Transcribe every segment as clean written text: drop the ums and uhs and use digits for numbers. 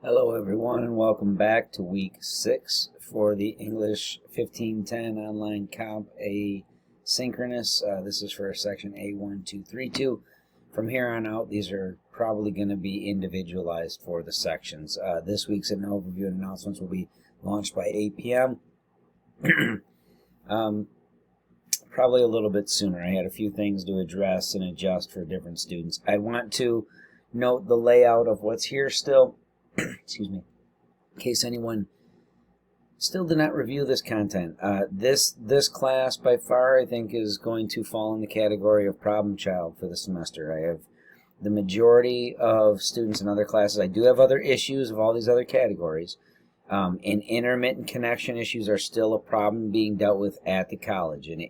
Hello everyone and welcome back to week 6 for the English 1510 online comp asynchronous. This is for section A1232. From here on out, these are probably going to be individualized for the sections. This week's an overview and announcements will be launched by 8 p.m. Probably a little bit sooner. I had a few things to address and adjust for different students. I want to note the layout of what's here still. Excuse me, in case anyone still did not review this content. This class by far I think is going to fall in the category of problem child for the semester. I have the majority of students in other classes. I do have other issues of all these other categories, and intermittent connection issues are still a problem being dealt with at the college, and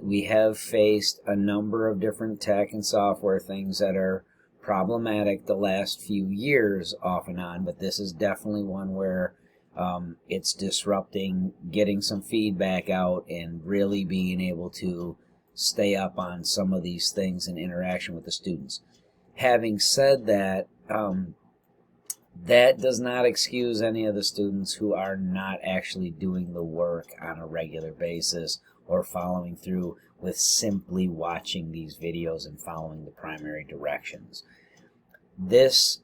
we have faced a number of different tech and software things that are problematic the last few years off and on, but this is definitely one where it's disrupting getting some feedback out and really being able to stay up on some of these things in interaction with the students. Having said that, that does not excuse any of the students who are not actually doing the work on a regular basis or following through with simply watching these videos and following the primary directions. This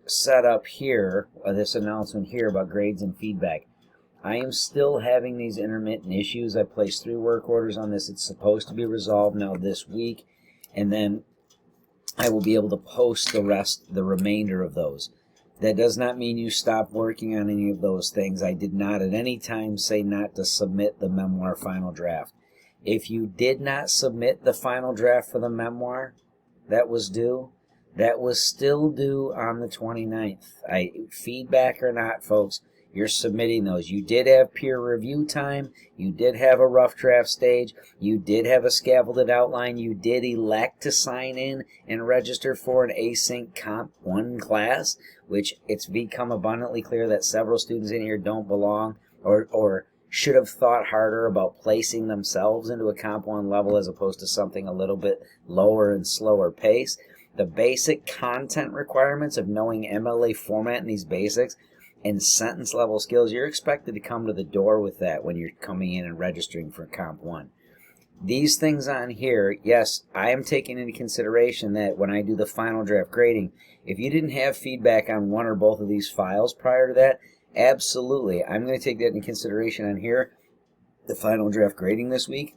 setup here, this announcement here about grades and feedback, I am still having these intermittent issues. I placed 3 work orders on this. It's supposed to be resolved now this week, and then I will be able to post the remainder of those. That does not mean you stop working on any of those things. I did not at any time say not to submit the memoir final draft. If you did not submit the final draft for the memoir that was due, that was still due on the 29th. Feedback or not, folks, you're submitting those. You did have peer review time. You did have a rough draft stage. You did have a scaffolded outline. You did elect to sign in and register for an async comp 1 class, which it's become abundantly clear that several students in here don't belong or should have thought harder about placing themselves into a comp 1 level as opposed to something a little bit lower and slower pace. The basic content requirements of knowing MLA format and these basics and sentence level skills, you're expected to come to the door with that when you're coming in and registering for Comp 1. These things on here, yes, I am taking into consideration that when I do the final draft grading, if you didn't have feedback on one or both of these files prior to that, absolutely, I'm going to take that into consideration on here, the final draft grading this week.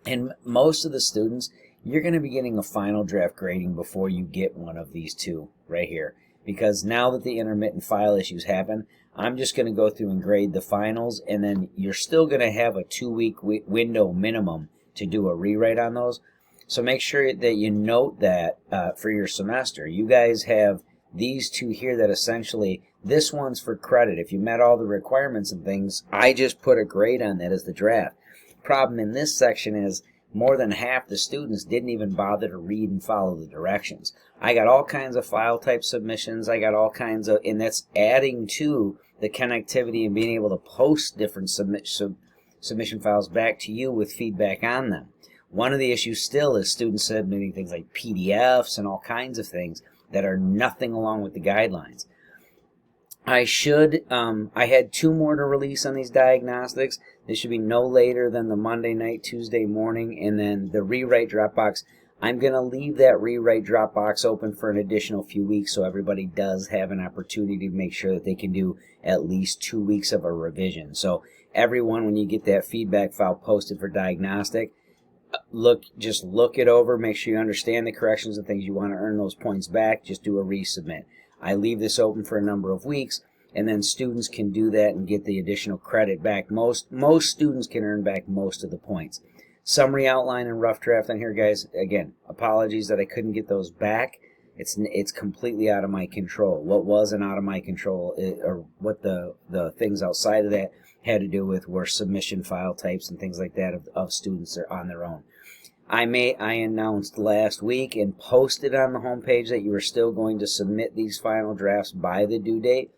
And most of the students, you're going to be getting a final draft grading before you get one of these 2 right here. Because now that the intermittent file issues happen, I'm just going to go through and grade the finals, and then you're still going to have a 2-week window minimum to do a rewrite on those. So make sure that you note that for your semester. You guys have these 2 here that essentially, this one's for credit. If you met all the requirements and things, I just put a grade on that as the draft. Problem in this section is more than half the students didn't even bother to read and follow the directions. I got all kinds of file type submissions. I got all kinds of, and that's adding to the connectivity and being able to post different submission files back to you with feedback on them. One of the issues still is students submitting things like PDFs and all kinds of things that are nothing along with the guidelines. I had 2 more to release on these diagnostics. They should be no later than the Monday night, Tuesday morning, and then the rewrite Dropbox. I'm going to leave that rewrite Dropbox open for an additional few weeks so everybody does have an opportunity to make sure that they can do at least 2 weeks of a revision. So everyone, when you get that feedback file posted for diagnostic, just look it over, make sure you understand the corrections and things you want to earn those points back, just do a resubmit. I leave this open for a number of weeks, and then students can do that and get the additional credit back. Most students can earn back most of the points. Summary outline and rough draft on here, guys. Again, apologies that I couldn't get those back. It's completely out of my control. What wasn't out of my control, or what the things outside of that had to do with, were submission file types and things like that of students that are on their own. I announced last week and posted on the homepage that you are still going to submit these final drafts by the due date.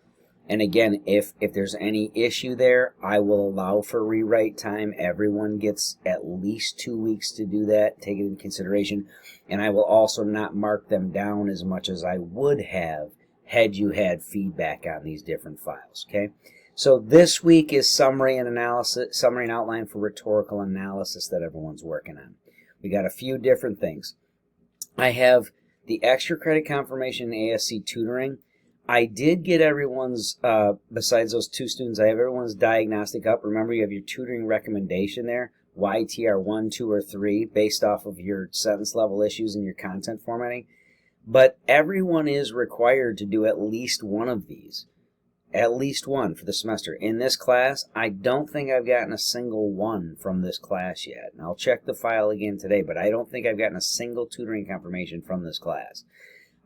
And again, if there's any issue there, I will allow for rewrite time. Everyone gets at least 2 weeks to do that. Take it into consideration. And I will also not mark them down as much as I would have had you had feedback on these different files, okay? So this week is summary and outline for rhetorical analysis that everyone's working on. We got a few different things. I have the extra credit confirmation and ASC tutoring. I did get everyone's, besides those 2 students, I have everyone's diagnostic up. Remember, you have your tutoring recommendation there, YTR 1, 2, or 3, based off of your sentence level issues and your content formatting. But everyone is required to do at least one of these. At least one for the semester. In this class, I don't think I've gotten a single one from this class yet. And I'll check the file again today, but I don't think I've gotten a single tutoring confirmation from this class.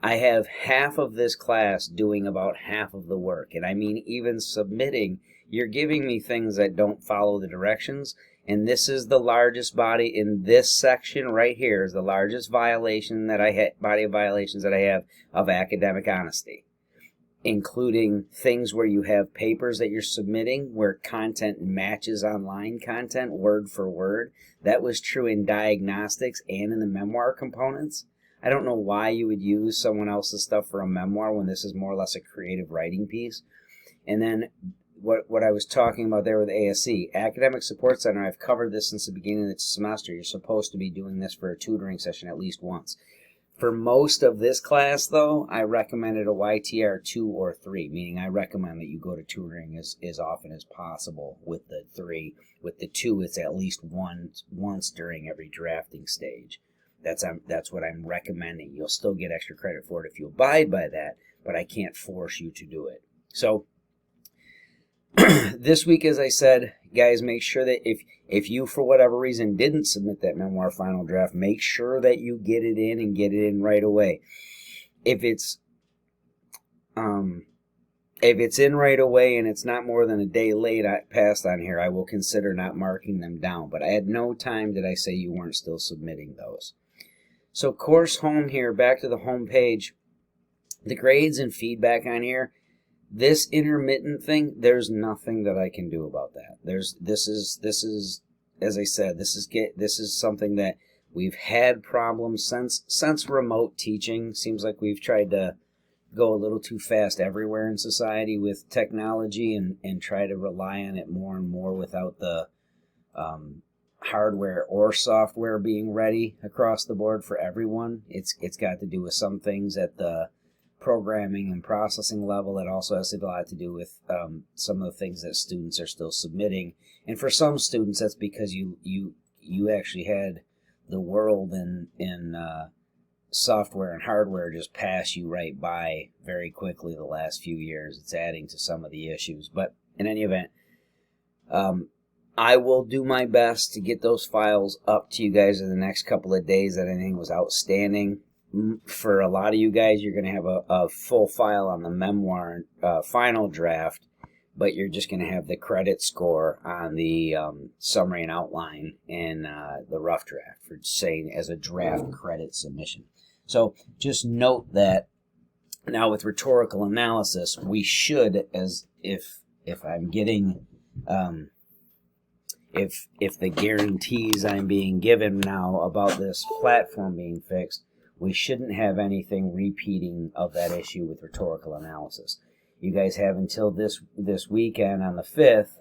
I have half of this class doing about half of the work. And I mean, even submitting, you're giving me things that don't follow the directions. And this is the largest body in this section right here is the largest violation that body of violations that I have of academic honesty, including things where you have papers that you're submitting where content matches online content word for word. That was true in diagnostics and in the memoir components. I don't know why you would use someone else's stuff for a memoir when this is more or less a creative writing piece. And then what I was talking about there with ASC, Academic Support Center, I've covered this since the beginning of the semester. You're supposed to be doing this for a tutoring session at least once. For most of this class, though, I recommended a YTR 2 or 3, meaning I recommend that you go to tutoring as often as possible with the 3. With the 2, it's at least once during every drafting stage. That's what I'm recommending. You'll still get extra credit for it if you abide by that, but I can't force you to do it. So this week, as I said, guys, make sure that if you, for whatever reason, didn't submit that memoir final draft, make sure that you get it in and get it in right away. If it's in right away and it's not more than a day late passed on here, I will consider not marking them down. But at no time did I say you weren't still submitting those. So course home here, back to the home page, the grades and feedback on here. This intermittent thing, there's nothing that I can do about that. This is as I said, this is something that we've had problems since remote teaching. Seems like we've tried to go a little too fast everywhere in society with technology and try to rely on it more and more without the hardware or software being ready across the board for everyone. It's got to do with some things at the programming and processing level. It also has a lot to do with some of the things that students are still submitting. And for some students, that's because you actually had the world in software and hardware just pass you right by very quickly the last few years. It's adding to some of the issues. But in any event, I will do my best to get those files up to you guys in the next couple of days that I think was outstanding. For a lot of you guys, you're going to have a full file on the memoir final draft, but you're just going to have the credit score on the summary and outline and the rough draft for saying as a draft credit submission. So just note that now with rhetorical analysis, we should, as if I'm getting if the guarantees I'm being given now about this platform being fixed, we shouldn't have anything repeating of that issue with rhetorical analysis. You guys have until this weekend on the 5th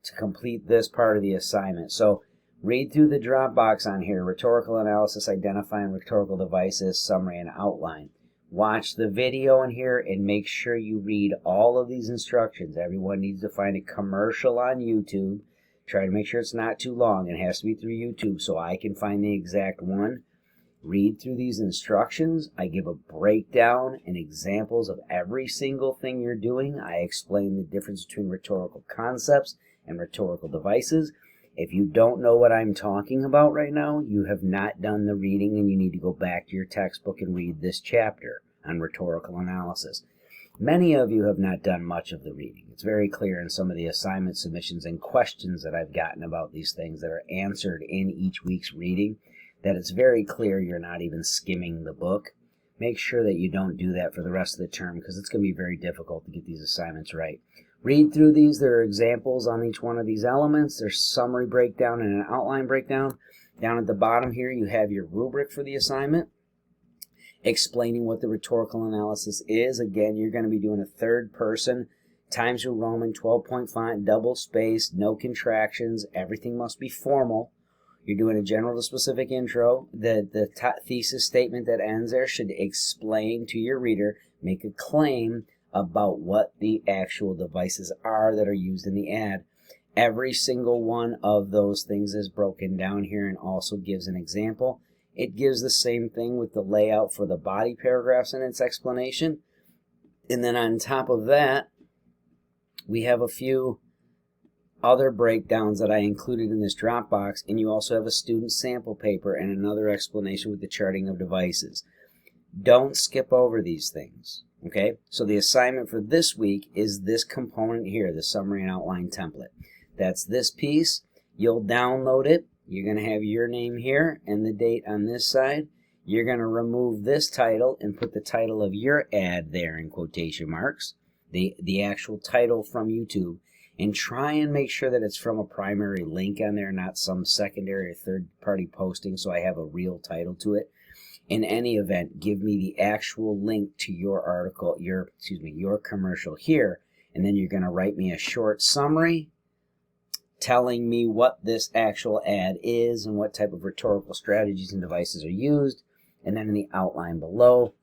to complete this part of the assignment. So read through the drop box on here, rhetorical analysis, identifying rhetorical devices, summary, and outline. Watch the video in here and make sure you read all of these instructions. Everyone needs to find a commercial on YouTube. Try to make sure it's not too long. It has to be through YouTube so I can find the exact one. Read through these instructions. I give a breakdown and examples of every single thing you're doing. I explain the difference between rhetorical concepts and rhetorical devices. If you don't know what I'm talking about right now, you have not done the reading and you need to go back to your textbook and read this chapter on rhetorical analysis. Many of you have not done much of the reading. It's very clear in some of the assignment submissions and questions that I've gotten about these things that are answered in each week's reading, that it's very clear you're not even skimming the book. Make sure that you don't do that for the rest of the term because it's going to be very difficult to get these assignments right. Read through these. There are examples on each one of these elements. There's summary breakdown and an outline breakdown. Down at the bottom here, you have your rubric for the assignment. explaining what the rhetorical analysis is. Again, you're going to be doing a third person, Times New Roman, 12-point font, double spaced, no contractions. Everything must be formal. You're doing a general to specific intro. The thesis statement that ends there should explain to your reader, make a claim about what the actual devices are that are used in the ad. Every single one of those things is broken down here and also gives an example. It gives the same thing with the layout for the body paragraphs in its explanation. And then on top of that, we have a few other breakdowns that I included in this Dropbox, and you also have a student sample paper and another explanation with the charting of devices. Don't skip over these things, okay? So the assignment for this week is this component here, the summary and outline template. That's this piece. You'll download it. You're going to have your name here and the date on this side. You're going to remove this title and put the title of your ad there in quotation marks, the actual title from YouTube, and try and make sure that it's from a primary link on there, not some secondary or third-party posting, so I have a real title to it. In any event, give me the actual link to your article, your commercial here, and then you're going to write me a short summary telling me what this actual ad is and what type of rhetorical strategies and devices are used. And then in the outline below,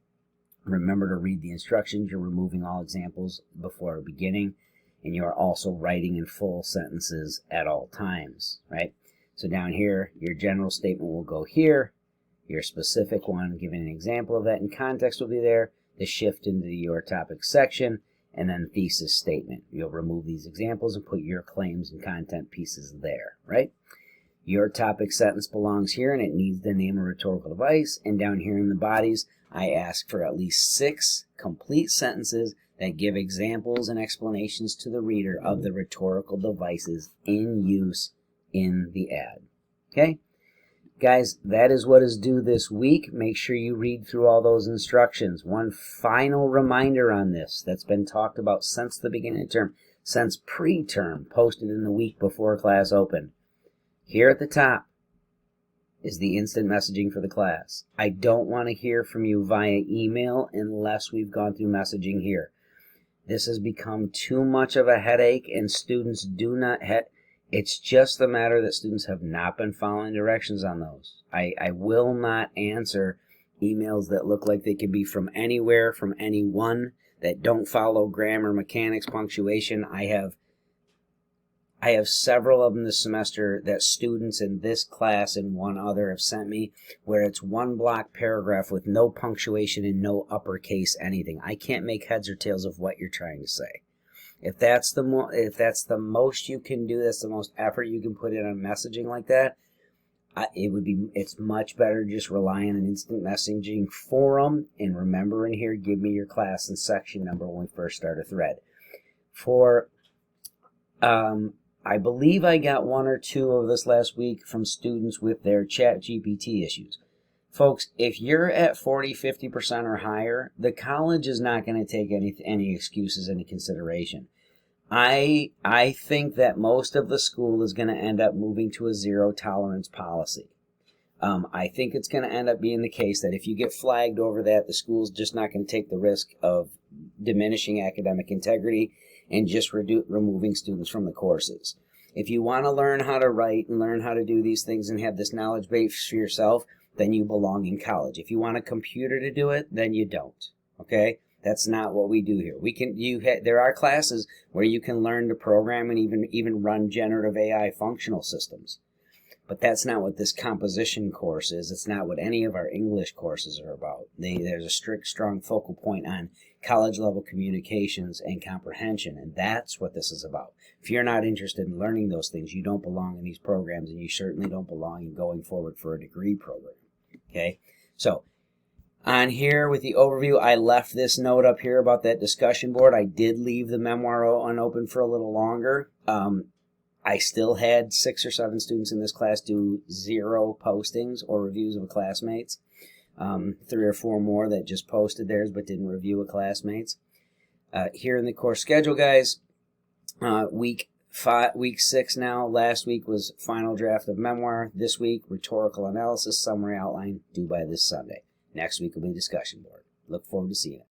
remember to read the instructions. You're removing all examples before beginning, and you are also writing in full sentences at all times, right? So down here, your general statement will go here. Your specific one, giving an example of that in context, will be there. The shift into your topic section, and then thesis statement. You'll remove these examples and put your claims and content pieces there, right? Your topic sentence belongs here, and it needs the name of rhetorical device. And down here in the bodies, I ask for at least 6 complete sentences that give examples and explanations to the reader of the rhetorical devices in use in the ad. Okay? Guys, that is what is due this week. Make sure you read through all those instructions. One final reminder on this that's been talked about since the beginning of the term, since pre-term, posted in the week before class opened. Here at the top is the instant messaging for the class. I don't want to hear from you via email unless we've gone through messaging here. This has become too much of a headache, and students do not it's just the matter that students have not been following directions on those. I will not answer emails that look like they could be from anywhere, from anyone, that don't follow grammar, mechanics, punctuation. I have several of them this semester that students in this class and one other have sent me, where it's one block paragraph with no punctuation and no uppercase anything. I can't make heads or tails of what you're trying to say. If that's the most you can do, that's the most effort you can put in on messaging like that, it's much better to just rely on an instant messaging forum. And remember in here, give me your class and section number when we first start a thread. I believe I got 1 or 2 of this last week from students with their ChatGPT issues. Folks, if you're at 40, 50% or higher, the college is not going to take any excuses into consideration. I think that most of the school is going to end up moving to a zero tolerance policy. I think it's going to end up being the case that if you get flagged over that, the school's just not going to take the risk of diminishing academic integrity and just removing students from the courses. If you want to learn how to write and learn how to do these things and have this knowledge base for yourself, then you belong in college. If you want a computer to do it, then you don't. Okay? That's not what we do here. There are classes where you can learn to program and even run generative AI functional systems. But that's not what this composition course is. It's not what any of our English courses are about. There's a strict, strong focal point on college-level communications and comprehension, and that's what this is about. If you're not interested in learning those things, you don't belong in these programs, and you certainly don't belong in going forward for a degree program. Okay? So, on here with the overview, I left this note up here about that discussion board. I did leave the memoir unopened for a little longer. I still had 6 or 7 students in this class do 0 postings or reviews of a classmate's. 3 or 4 more that just posted theirs but didn't review a classmate's. Here in the course schedule, guys, week 6 now. Last week was final draft of memoir. This week, rhetorical analysis, summary outline, due by this Sunday. Next week will be discussion board. Look forward to seeing it.